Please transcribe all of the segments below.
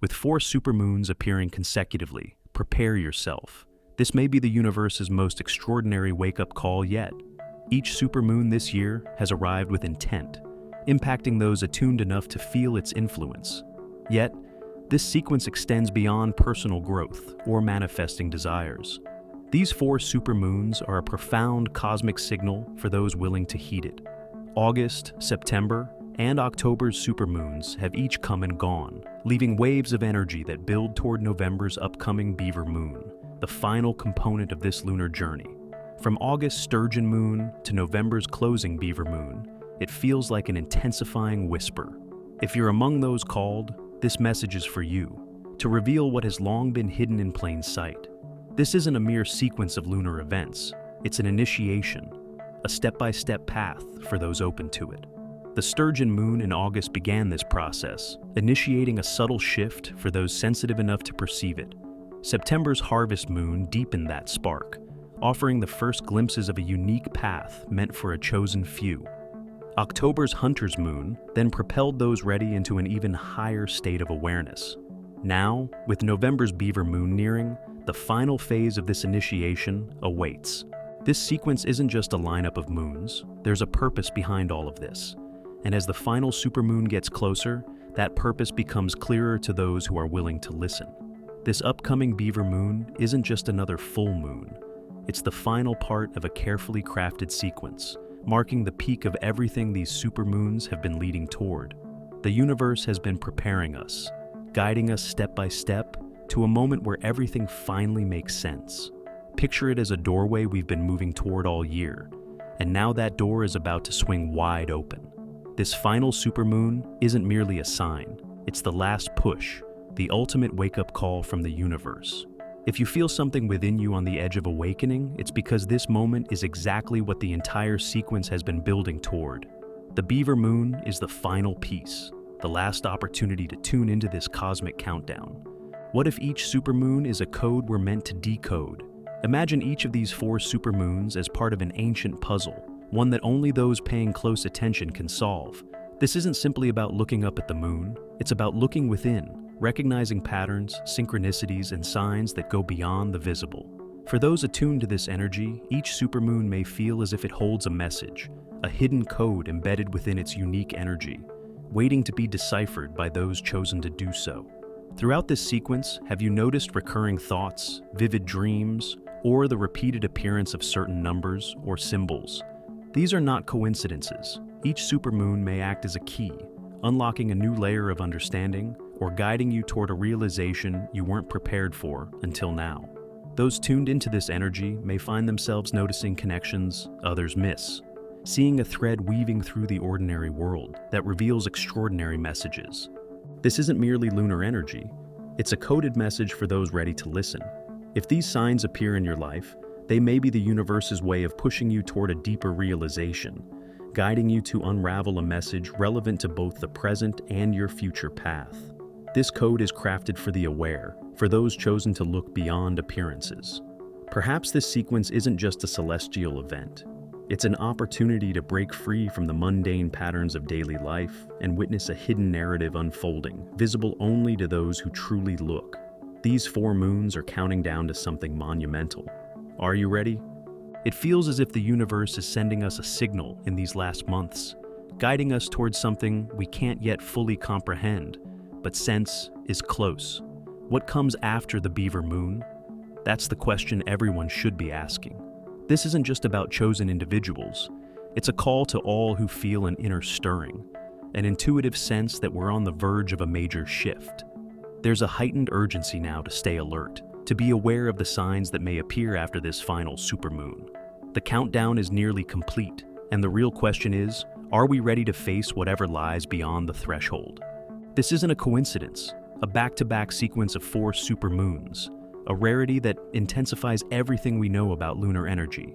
With 4 supermoons appearing consecutively, prepare yourself. This may be the universe's most extraordinary wake-up call yet. Each supermoon this year has arrived with intent, impacting those attuned enough to feel its influence. Yet, this sequence extends beyond personal growth or manifesting desires. These 4 supermoons are a profound cosmic signal for those willing to heed it. August, September, and October's supermoons have each come and gone, leaving waves of energy that build toward November's upcoming Beaver moon, the final component of this lunar journey. From August's Sturgeon moon to November's closing Beaver moon, it feels like an intensifying whisper. If you're among those called, this message is for you, to reveal what has long been hidden in plain sight. This isn't a mere sequence of lunar events, it's an initiation, a step-by-step path for those open to it. The Sturgeon moon in August began this process, initiating a subtle shift for those sensitive enough to perceive it. September's Harvest moon deepened that spark, offering the first glimpses of a unique path meant for a chosen few. October's Hunter's moon then propelled those ready into an even higher state of awareness. Now, with November's Beaver moon nearing, the final phase of this initiation awaits. This sequence isn't just a lineup of moons, there's a purpose behind all of this. And as the final supermoon gets closer, that purpose becomes clearer to those who are willing to listen. This upcoming Beaver moon isn't just another full moon. It's the final part of a carefully crafted sequence, marking the peak of everything these supermoons have been leading toward. The universe has been preparing us, guiding us step by step to a moment where everything finally makes sense. Picture it as a doorway we've been moving toward all year, and now that door is about to swing wide open. This final supermoon isn't merely a sign, it's the last push, the ultimate wake-up call from the universe. If you feel something within you on the edge of awakening, it's because this moment is exactly what the entire sequence has been building toward. The Beaver moon is the final piece, the last opportunity to tune into this cosmic countdown. What if each supermoon is a code we're meant to decode? Imagine each of these 4 supermoons as part of an ancient puzzle, one that only those paying close attention can solve. This isn't simply about looking up at the moon, it's about looking within, recognizing patterns, synchronicities, and signs that go beyond the visible. For those attuned to this energy, each supermoon may feel as if it holds a message, a hidden code embedded within its unique energy, waiting to be deciphered by those chosen to do so. Throughout this sequence, have you noticed recurring thoughts, vivid dreams, or the repeated appearance of certain numbers or symbols? These are not coincidences. Each supermoon may act as a key, unlocking a new layer of understanding or guiding you toward a realization you weren't prepared for until now. Those tuned into this energy may find themselves noticing connections others miss, seeing a thread weaving through the ordinary world that reveals extraordinary messages. This isn't merely lunar energy, it's a coded message for those ready to listen. If these signs appear in your life, they may be the universe's way of pushing you toward a deeper realization, guiding you to unravel a message relevant to both the present and your future path. This code is crafted for the aware, for those chosen to look beyond appearances. Perhaps this sequence isn't just a celestial event. It's an opportunity to break free from the mundane patterns of daily life and witness a hidden narrative unfolding, visible only to those who truly look. These 4 moons are counting down to something monumental. Are you ready? It feels as if the universe is sending us a signal in these last months, guiding us towards something we can't yet fully comprehend, but sense is close. What comes after the Beaver moon? That's the question everyone should be asking. This isn't just about chosen individuals. It's a call to all who feel an inner stirring, an intuitive sense that we're on the verge of a major shift. There's a heightened urgency now to stay alert, to be aware of the signs that may appear after this final supermoon. The countdown is nearly complete, and the real question is, are we ready to face whatever lies beyond the threshold? This isn't a coincidence, a back-to-back sequence of 4 supermoons, a rarity that intensifies everything we know about lunar energy.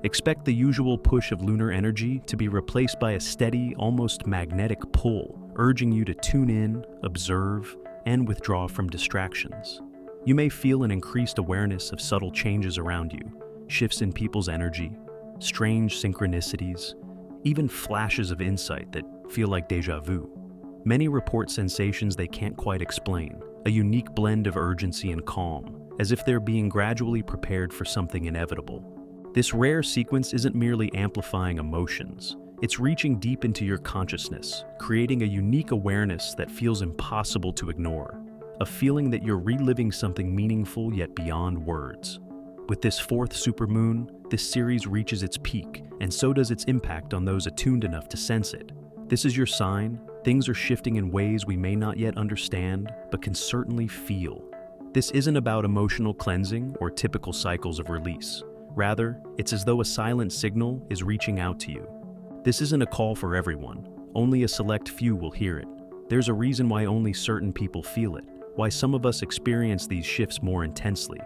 Expect the usual push of lunar energy to be replaced by a steady, almost magnetic pull, urging you to tune in, observe, and withdraw from distractions. You may feel an increased awareness of subtle changes around you, shifts in people's energy, strange synchronicities, even flashes of insight that feel like déjà vu. Many report sensations they can't quite explain, a unique blend of urgency and calm, as if they're being gradually prepared for something inevitable. This rare sequence isn't merely amplifying emotions, it's reaching deep into your consciousness, creating a unique awareness that feels impossible to ignore, a feeling that you're reliving something meaningful yet beyond words. With this fourth supermoon, this series reaches its peak, and so does its impact on those attuned enough to sense it. This is your sign. Things are shifting in ways we may not yet understand, but can certainly feel. This isn't about emotional cleansing or typical cycles of release. Rather, it's as though a silent signal is reaching out to you. This isn't a call for everyone. Only a select few will hear it. There's a reason why only certain people feel it, why some of us experience these shifts more intensely.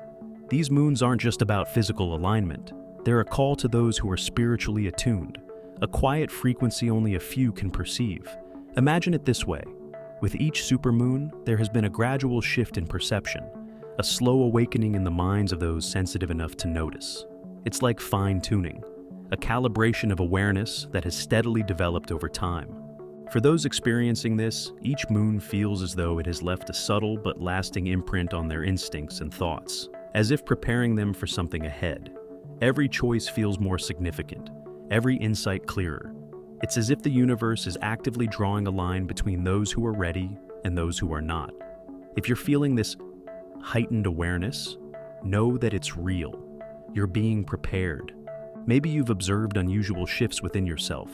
These moons aren't just about physical alignment. They're a call to those who are spiritually attuned, a quiet frequency only a few can perceive. Imagine it this way. With each supermoon, there has been a gradual shift in perception, a slow awakening in the minds of those sensitive enough to notice. It's like fine-tuning, a calibration of awareness that has steadily developed over time. For those experiencing this, each moon feels as though it has left a subtle but lasting imprint on their instincts and thoughts, as if preparing them for something ahead. Every choice feels more significant, every insight clearer. It's as if the universe is actively drawing a line between those who are ready and those who are not. If you're feeling this heightened awareness, know that it's real. You're being prepared. Maybe you've observed unusual shifts within yourself,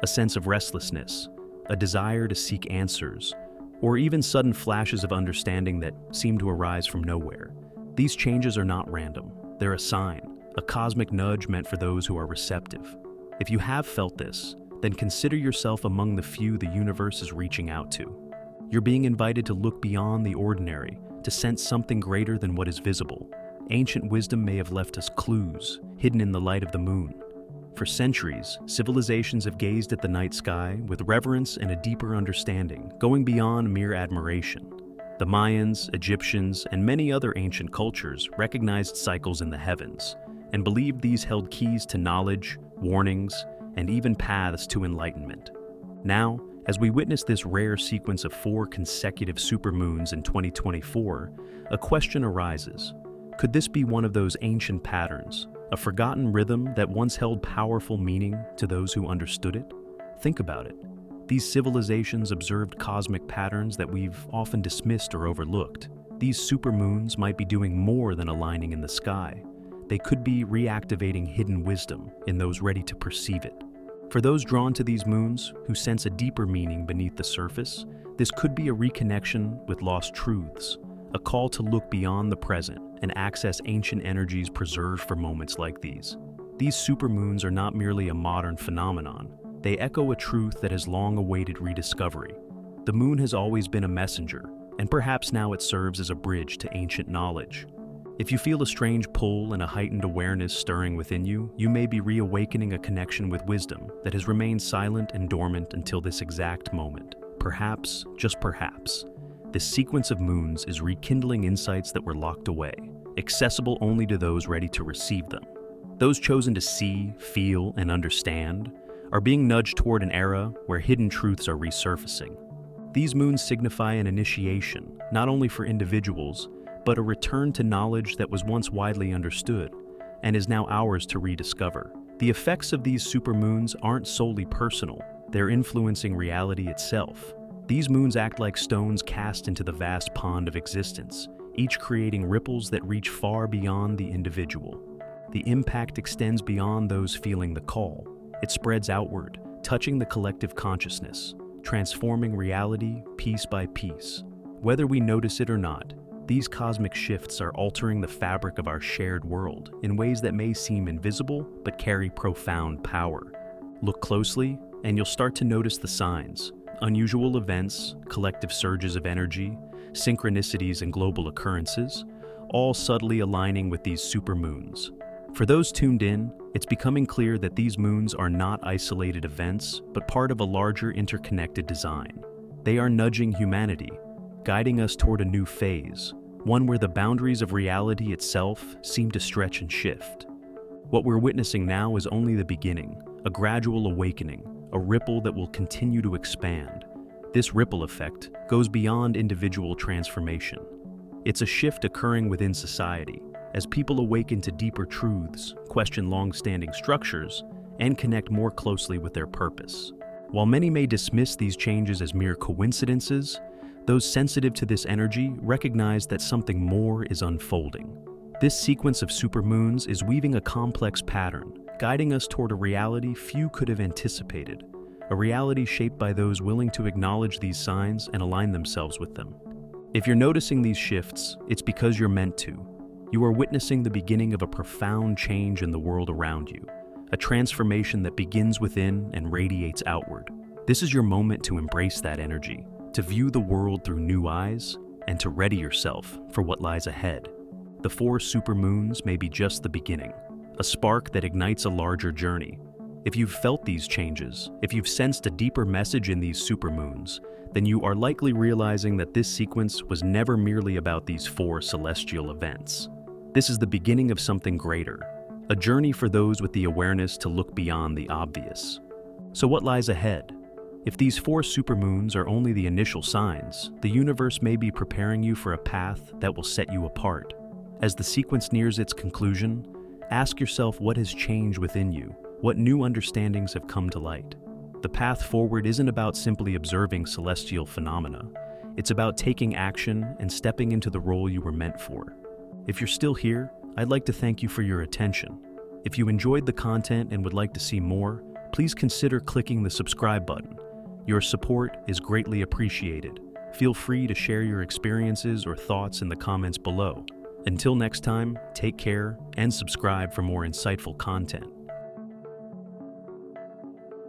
a sense of restlessness, a desire to seek answers, or even sudden flashes of understanding that seem to arise from nowhere. These changes are not random. They're a sign, a cosmic nudge meant for those who are receptive. If you have felt this, then consider yourself among the few the universe is reaching out to. You're being invited to look beyond the ordinary, to sense something greater than what is visible. Ancient wisdom may have left us clues, hidden in the light of the moon. For centuries, civilizations have gazed at the night sky with reverence and a deeper understanding, going beyond mere admiration. The Mayans, Egyptians, and many other ancient cultures recognized cycles in the heavens, and believed these held keys to knowledge, warnings, and even paths to enlightenment. Now, as we witness this rare sequence of 4 consecutive supermoons in 2024, a question arises. Could this be one of those ancient patterns, a forgotten rhythm that once held powerful meaning to those who understood it? Think about it. These civilizations observed cosmic patterns that we've often dismissed or overlooked. These supermoons might be doing more than aligning in the sky. They could be reactivating hidden wisdom in those ready to perceive it. For those drawn to these moons, who sense a deeper meaning beneath the surface, this could be a reconnection with lost truths, a call to look beyond the present and access ancient energies preserved for moments like these. These supermoons are not merely a modern phenomenon. They echo a truth that has long awaited rediscovery. The moon has always been a messenger, and perhaps now it serves as a bridge to ancient knowledge. If you feel a strange pull and a heightened awareness stirring within you, you may be reawakening a connection with wisdom that has remained silent and dormant until this exact moment. Perhaps, just perhaps, this sequence of moons is rekindling insights that were locked away, accessible only to those ready to receive them. Those chosen to see, feel, and understand are being nudged toward an era where hidden truths are resurfacing. These moons signify an initiation, not only for individuals, but a return to knowledge that was once widely understood and is now ours to rediscover. The effects of these supermoons aren't solely personal, they're influencing reality itself. These moons act like stones cast into the vast pond of existence, each creating ripples that reach far beyond the individual. The impact extends beyond those feeling the call. It spreads outward, touching the collective consciousness, transforming reality piece by piece. Whether we notice it or not, these cosmic shifts are altering the fabric of our shared world in ways that may seem invisible but carry profound power. Look closely, and you'll start to notice the signs: unusual events, collective surges of energy, synchronicities and global occurrences, all subtly aligning with these supermoons. For those tuned in, it's becoming clear that these moons are not isolated events, but part of a larger interconnected design. They are nudging humanity, guiding us toward a new phase, one where the boundaries of reality itself seem to stretch and shift. What we're witnessing now is only the beginning, a gradual awakening, a ripple that will continue to expand. This ripple effect goes beyond individual transformation. It's a shift occurring within society as people awaken to deeper truths, question long-standing structures, and connect more closely with their purpose. While many may dismiss these changes as mere coincidences, those sensitive to this energy recognize that something more is unfolding. This sequence of supermoons is weaving a complex pattern, guiding us toward a reality few could have anticipated, a reality shaped by those willing to acknowledge these signs and align themselves with them. If you're noticing these shifts, it's because you're meant to. You are witnessing the beginning of a profound change in the world around you, a transformation that begins within and radiates outward. This is your moment to embrace that energy, to view the world through new eyes, and to ready yourself for what lies ahead. The 4 supermoons may be just the beginning, a spark that ignites a larger journey. If you've felt these changes, if you've sensed a deeper message in these supermoons, then you are likely realizing that this sequence was never merely about these 4 celestial events. This is the beginning of something greater, a journey for those with the awareness to look beyond the obvious. So what lies ahead? If these 4 supermoons are only the initial signs, the universe may be preparing you for a path that will set you apart. As the sequence nears its conclusion, ask yourself what has changed within you, what new understandings have come to light. The path forward isn't about simply observing celestial phenomena. It's about taking action and stepping into the role you were meant for. If you're still here, I'd like to thank you for your attention. If you enjoyed the content and would like to see more, please consider clicking the subscribe button. Your support is greatly appreciated. Feel free to share your experiences or thoughts in the comments below. Until next time, take care and subscribe for more insightful content.